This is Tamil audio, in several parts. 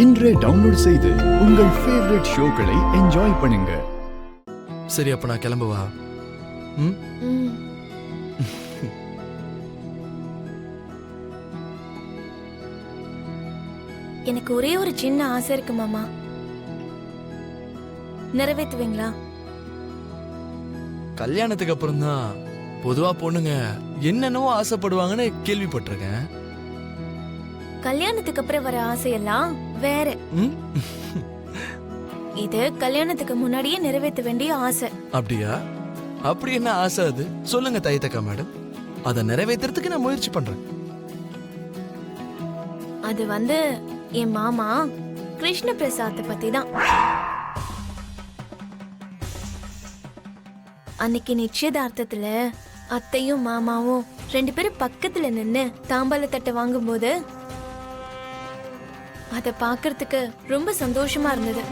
இன்றே டவுன்லோட் செய்து உங்கள் ஃபேவரட் ஷோக்களை என்ஜாய் பண்ணுங்க. சரி, அப்ப நான் கிளம்புவா? எனக்கு ஒரே ஒரு சின்ன ஆசை இருக்கு மாமா, நிறைவேற்றுவீங்களா? கல்யாணத்துக்கு அப்புறம் தான் பொதுவா பொண்ணுங்க என்னென்னவோ ஆசைப்படுவாங்கன்னு கேள்விப்பட்டிருக்கேன். கல்யாணத்துக்கு அப்புறம் வர ஆசையெல்லாம் வேற. இது கல்யாணத்துக்கு முன்னாடியே நிறைவேற்ற வேண்டிய ஆசை. அப்படியா? அப்படி என்ன ஆசை அது? சொல்லுங்க தையத்தக்கா மேடம், அதை நிறைவேற்றுறதுக்கு நான் முயற்சி பண்றேன். அது என் மாமா கிருஷ்ண பிரசாத் பத்தி தான். அன்னைக்கு நிச்சயதார்த்தத்துல அத்தையும் மாமாவும் 2 பேரும் பக்கத்துல நின்னு தாம்பால தட்டை வாங்கும் போது அத பாக்குறதுக்கு ரொம்ப சந்தோஷமா இருந்தது.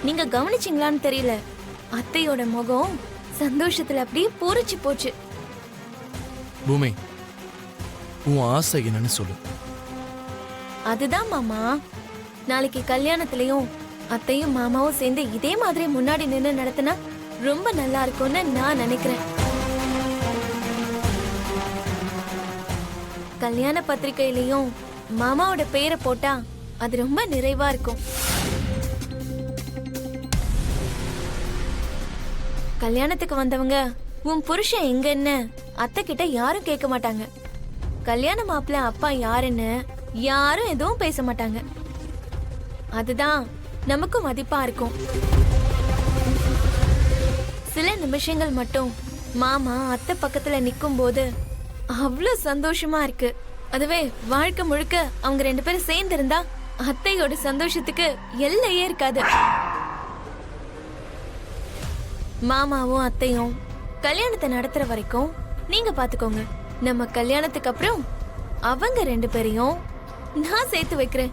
நீங்க கவனிச்சீங்களான்னு தெரியல, அத்தையோட முகம் சந்தோஷத்துல அப்படியே பூரிச்சு போச்சு. பூமி, உன் ஆசை என்னன்னு சொல்லு. அதுதான் மாமா, நாளைக்கு கல்யாணத்திலயும் அத்தையும் மாமாவும் சேர்ந்து இதே மாதிரி முன்னாடி நின்று நடத்தினா ரொம்ப நல்லா இருக்கும்னு நான் நினைக்கிறேன். கல்யாண பத்திரிகையிலயும் மாமாவோட பேரை போட்டா அது ரொம்ப நிறைவா இருக்கும். கல்யாணத்துக்கு வந்தவங்க உன் புருஷன் எங்கன்னு அத்தை கிட்ட யாரும் கேட்க மாட்டாங்க. கல்யாண மாப்பிள்ள அப்பா யாருன்னு யாரும் எதுவும் பேச மாட்டாங்க. அதுதான் நமக்கும் மதிப்பா இருக்கும். சில நிமிஷங்கள் மட்டும் மாமா அத்தை பக்கத்துல நிக்கும் போது அவ்வளவு சந்தோஷமா இருக்கு. அதுவே வாழ்க்கை முழுக்க அவங்க 2 பேரும் சேர்ந்து இருந்தா அத்தையோட சந்தோஷத்துக்கு எல்லையே இருக்காது. மாமாவும் அத்தையும் கல்யாணத்தை நடத்துற வரைக்கும் நீங்க பாத்துக்கோங்க. நம்ம கல்யாணத்துக்கு அப்புறம் அவங்க 2 பேரையும் நான் சேர்த்து வைக்கிறேன்.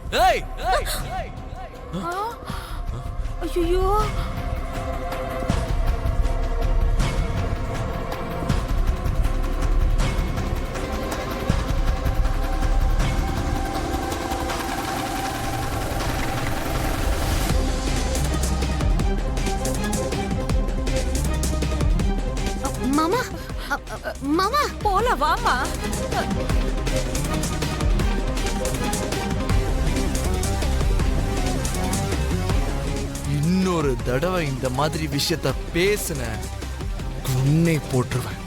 ஐயோ, மாமா மாமா போல வாமா. இன்னொரு தடவை இந்த மாதிரி விஷயத்த பேசுன உன்னை போட்டுருவேன்.